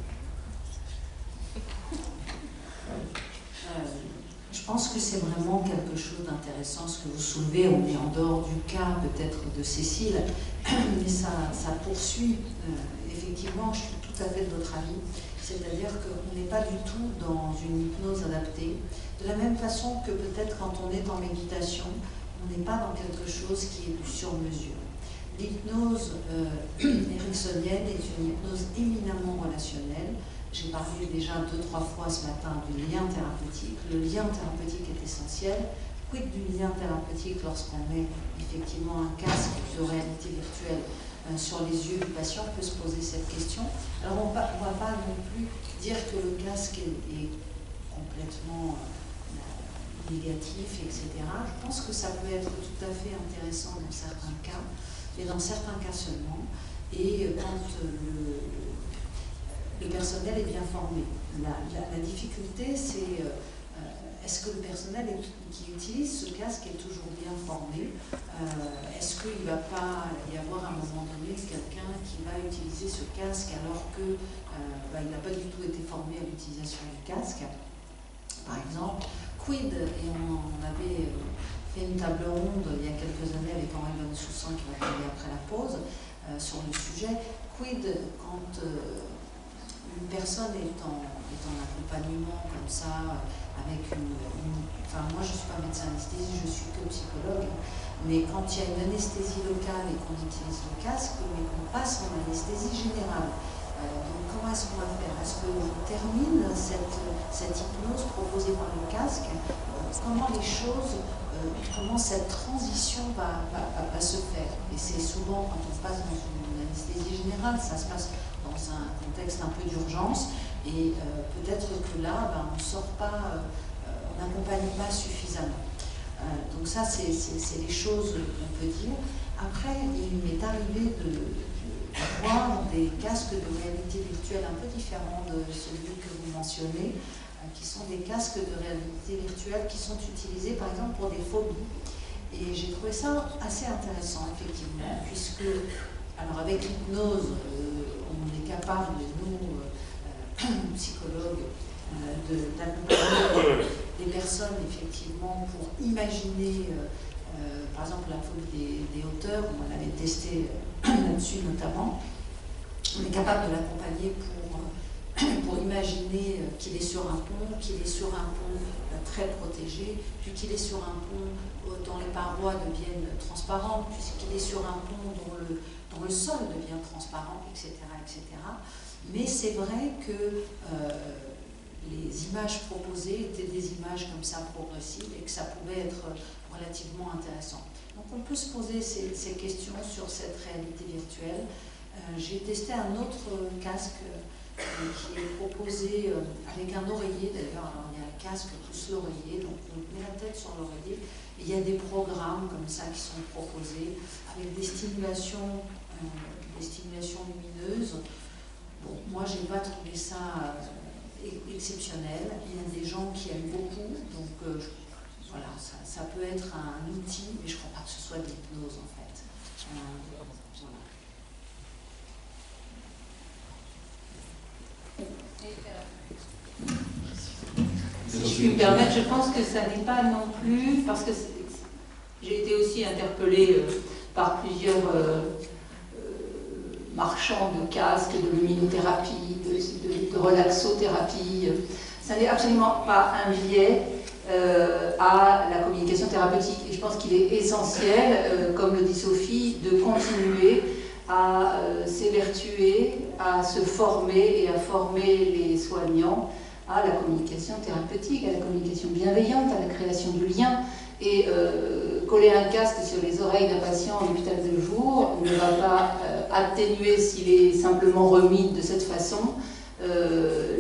Je pense que c'est vraiment quelque chose d'intéressant ce que vous soulevez. On est en dehors du cas peut-être de Cécile, mais ça poursuit. Effectivement, je suis tout à fait de votre avis. C'est-à-dire qu'on n'est pas du tout dans une hypnose adaptée. De la même façon que peut-être quand on est en méditation, on n'est pas dans quelque chose qui est du sur-mesure. L'hypnose ericksonienne est une hypnose éminemment relationnelle. J'ai parlé déjà 2-3 fois ce matin du lien thérapeutique. Le lien thérapeutique est essentiel. Quid du lien thérapeutique lorsqu'on met effectivement un casque de réalité virtuelle sur les yeux du patient peut se poser cette question. Alors on ne va pas non plus dire que le casque est complètement négatif, etc. Je pense que ça peut être tout à fait intéressant dans certains cas, mais dans certains cas seulement, et quand le personnel est bien formé. La difficulté, c'est est-ce que le personnel qui utilise ce casque est toujours bien formé? Est-ce qu'il ne va pas y avoir à un moment donné quelqu'un qui va utiliser ce casque alors qu'il n'a pas du tout été formé à l'utilisation du casque? Par exemple, quid, et on avait fait une table ronde il y a quelques années avec Henri Bensoussan qui va parler après la pause sur le sujet, quid quand une personne est en accompagnement comme ça, avec enfin moi je ne suis pas médecin anesthésie, je suis que psychologue, mais quand il y a une anesthésie locale et qu'on utilise le casque, mais qu'on passe en anesthésie générale, donc comment est-ce qu'on va faire? Est-ce qu'on termine cette hypnose proposée par le casque? Comment les choses, comment cette transition va se faire? Et c'est souvent quand on passe dans une anesthésie générale, ça se passe dans un contexte un peu d'urgence, et peut-être que là, on ne sort pas, on n'accompagne pas suffisamment. Donc ça, c'est les choses qu'on peut dire. Après, il m'est arrivé de voir des casques de réalité virtuelle un peu différents de celui que vous mentionnez, qui sont des casques de réalité virtuelle qui sont utilisés par exemple pour des phobies. Et j'ai trouvé ça assez intéressant, effectivement, puisque, alors avec l'hypnose, on est capable, nous, psychologues, d'accompagner les personnes, effectivement, pour imaginer, par exemple, la phobie des hauteurs, on l'avait testé là-dessus notamment. On est capable de l'accompagner pour imaginer qu'il est sur un pont, très protégé, puis qu'il est sur un pont dont les parois deviennent transparentes, puisqu'il est sur un pont dont le sol devient transparent, etc. etc. Mais c'est vrai que les images proposées étaient des images comme ça progressives et que ça pouvait être relativement intéressant. Donc on peut se poser ces questions sur cette réalité virtuelle. J'ai testé un autre casque qui est proposé avec un oreiller d'ailleurs. Alors il y a un casque plus l'oreiller, donc on met la tête sur l'oreiller et il y a des programmes comme ça qui sont proposés avec des stimulations lumineuses. Bon, moi j'ai pas trouvé ça exceptionnel. Il y a des gens qui aiment beaucoup, donc voilà, ça peut être un outil, mais je ne crois pas que ce soit de l'hypnose en fait. Voilà. Si je puis me permettre, je pense que ça n'est pas non plus, parce que j'ai été aussi interpellée par plusieurs marchands de casques, de luminothérapie, de relaxothérapie. Ça n'est absolument pas un biais à la communication thérapeutique. Et je pense qu'il est essentiel, comme le dit Sophie, de continuer à s'évertuer, à se former et à former les soignants à la communication thérapeutique, à la communication bienveillante, à la création du lien. Et coller un casque sur les oreilles d'un patient en hôpital de jour ne va pas atténuer, s'il est simplement remis de cette façon,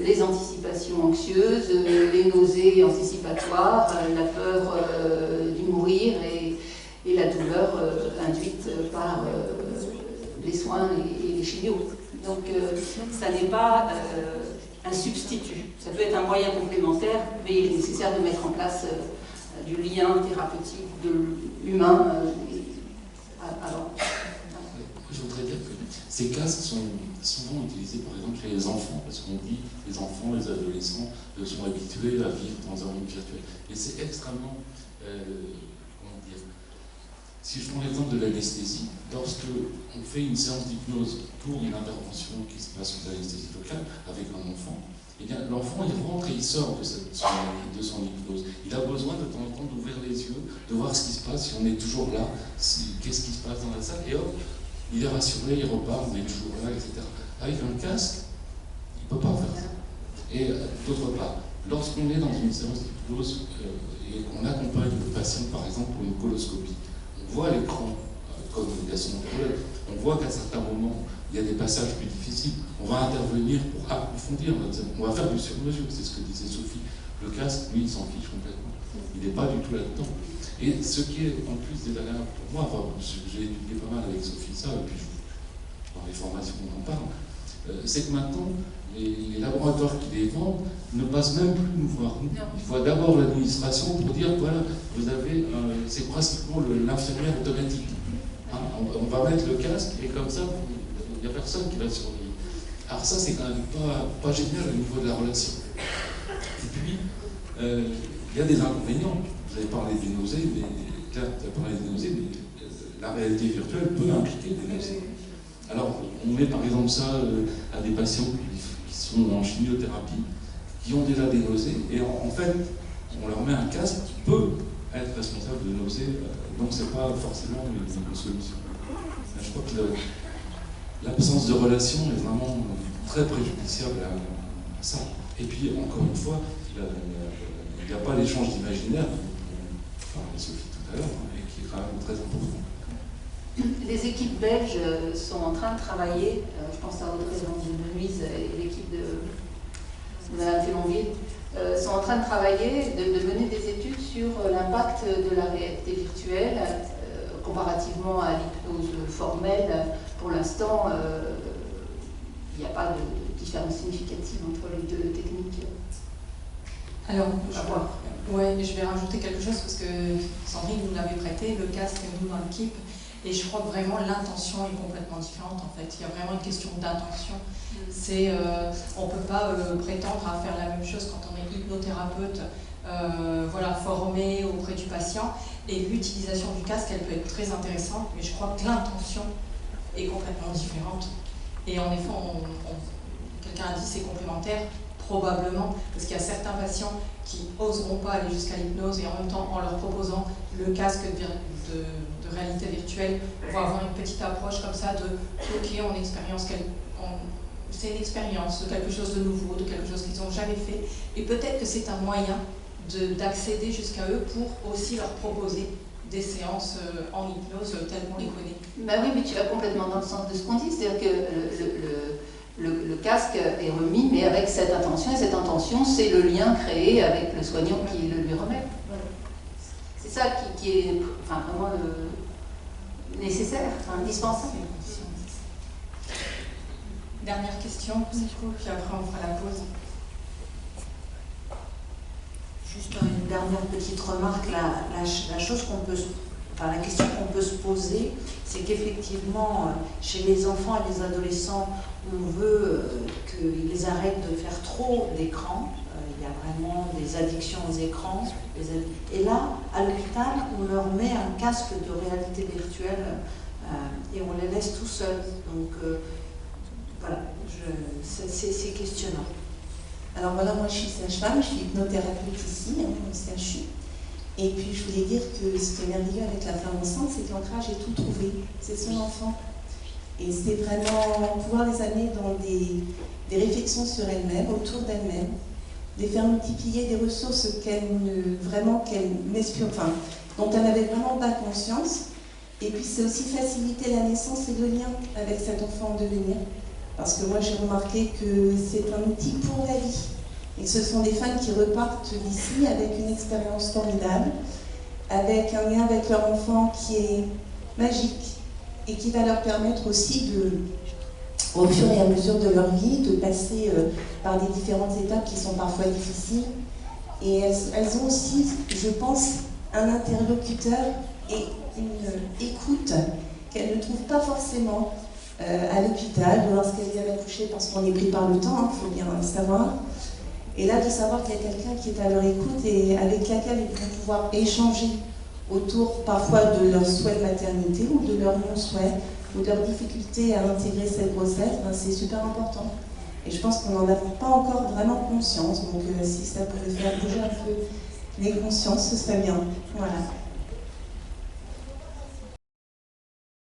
les anticipations anxieuses, les nausées anticipatoires, la peur du mourir et la douleur induite par les soins et les chimios. Donc ça n'est pas un substitut, ça peut être un moyen complémentaire, mais il est nécessaire de mettre en place du lien thérapeutique de humain. Alors. Je voudrais dire que ces casques sont souvent utilisés par exemple chez les enfants, parce qu'on dit que les enfants, les adolescents sont habitués à vivre dans un monde virtuel. Et c'est extrêmement, comment dire, si je prends l'exemple de l'anesthésie, lorsque on fait une séance d'hypnose pour une intervention qui se passe sous l'anesthésie locale avec un enfant, eh bien l'enfant il rentre et il sort de son hypnose. Il a besoin de temps en temps d'ouvrir les yeux, de voir ce qui se passe, si on est toujours là, qu'est-ce qui se passe dans la salle, et hop, il est rassuré, il repart, on est toujours là, etc. Avec un casque, il ne peut pas faire ça. Et d'autre part, lorsqu'on est dans une séance d'hypnose et qu'on accompagne le patient, par exemple, pour une coloscopie, on voit à l'écran, comme il y a son problème, on voit qu'à certains moments, il y a des passages plus difficiles, on va intervenir pour approfondir, on va faire du sur-mesure, c'est ce que disait Sophie. Le casque, lui, il s'en fiche complètement. Il n'est pas du tout là-dedans. Et ce qui est en plus désagréable pour moi, enfin, j'ai étudié pas mal avec Sophie ça, et puis dans les formations on en parle, c'est que maintenant, les laboratoires qui les vendent ne passent même plus nous voir. Il faut d'abord l'administration pour dire, voilà, vous avez, c'est pratiquement l'infirmière automatique. Hein, on va mettre le casque et comme ça, il n'y a personne qui va surveiller. Alors ça, c'est quand même pas génial au niveau de la relation. Et puis, il y a des inconvénients. Vous avez parlé des nausées, mais Claire, tu as parlé des nausées, mais la réalité virtuelle peut impliquer des nausées. Alors, on met par exemple ça à des patients qui sont en chimiothérapie, qui ont déjà des nausées, et en fait, on leur met un casque qui peut être responsable de nausées, donc c'est pas forcément une solution. Je crois que l'absence de relation est vraiment très préjudiciable à ça. Et puis, encore une fois, il n'y a pas l'échange d'imaginaire, dont parlait Sophie tout à l'heure, et qui est quand même très important. Les équipes belges sont en train de travailler, je pense à Audrey de Nuise et l'équipe de Madame Thémonville, sont en train de travailler, de mener des études sur l'impact de la réalité virtuelle comparativement à l'hypnose formelle. Pour l'instant, il n'y a pas de différence significative entre les deux techniques. Alors, je vais rajouter quelque chose parce que Sandrine nous l'avait prêté, le casque, nous dans l'équipe. Et je crois que vraiment l'intention est complètement différente en fait. Il y a vraiment une question d'intention. On ne peut pas prétendre à faire la même chose quand on est hypnothérapeute, formé auprès du patient. Et l'utilisation du casque, elle peut être très intéressante, mais je crois que l'intention est complètement différente. Et en effet, quelqu'un a dit c'est complémentaire, probablement, parce qu'il y a certains patients qui n'oseront pas aller jusqu'à l'hypnose et en même temps, en leur proposant le casque de réalité virtuelle, on va avoir une petite approche comme ça de ok, on expérience, c'est une expérience, quelque chose de nouveau, de quelque chose qu'ils n'ont jamais fait, et peut-être que c'est un moyen d'accéder jusqu'à eux pour aussi leur proposer des séances en hypnose telles qu'on les connaît. Ben oui, mais tu vas complètement dans le sens de ce qu'on dit, c'est-à-dire que le casque est remis, mais avec cette intention, et cette intention, c'est le lien créé avec le soignant qui le lui remet. C'est ça qui est vraiment nécessaire, indispensable. Dernière question, puis après on fera la pause. Juste une dernière petite remarque, la question qu'on peut se poser, c'est qu'effectivement, chez les enfants et les adolescents, on veut qu'ils arrêtent de faire trop d'écran. Il y a vraiment des addictions aux écrans. Et là, à l'hôpital, on leur met un casque de réalité virtuelle et on les laisse tout seuls. Donc voilà, c'est questionnant. Alors voilà, moi je suis sage-femme, je suis hypnothérapeute ici, au CHU. Et puis je voulais dire que ce qui est merveilleux avec la femme enceinte, c'est que l'ancrage est tout trouvé, c'est son enfant. Et c'est vraiment pouvoir les amener dans des réflexions sur elle-même, autour d'elle-même, les faire multiplier des ressources dont elle n'avait vraiment pas conscience. Et puis c'est aussi faciliter la naissance et le lien avec cet enfant en devenir. Parce que moi j'ai remarqué que c'est un outil pour la vie. Et ce sont des femmes qui repartent d'ici avec une expérience formidable, avec un lien avec leur enfant qui est magique et qui va leur permettre aussi au fur et à mesure de leur vie, de passer par des différentes étapes qui sont parfois difficiles. Et elles ont aussi, je pense, un interlocuteur et une écoute qu'elles ne trouvent pas forcément à l'hôpital ou lorsqu'elles viennent accoucher, parce qu'on est pris par le temps, il faut bien le savoir. Et là, de savoir qu'il y a quelqu'un qui est à leur écoute et avec laquelle ils vont pouvoir échanger autour parfois de leur souhait de maternité ou de leur non-souhait ou de leur difficulté à intégrer cette grossesse, c'est super important. Et je pense qu'on n'en a pas encore vraiment conscience, donc si ça pouvait faire bouger un peu les consciences, ce serait bien. Voilà.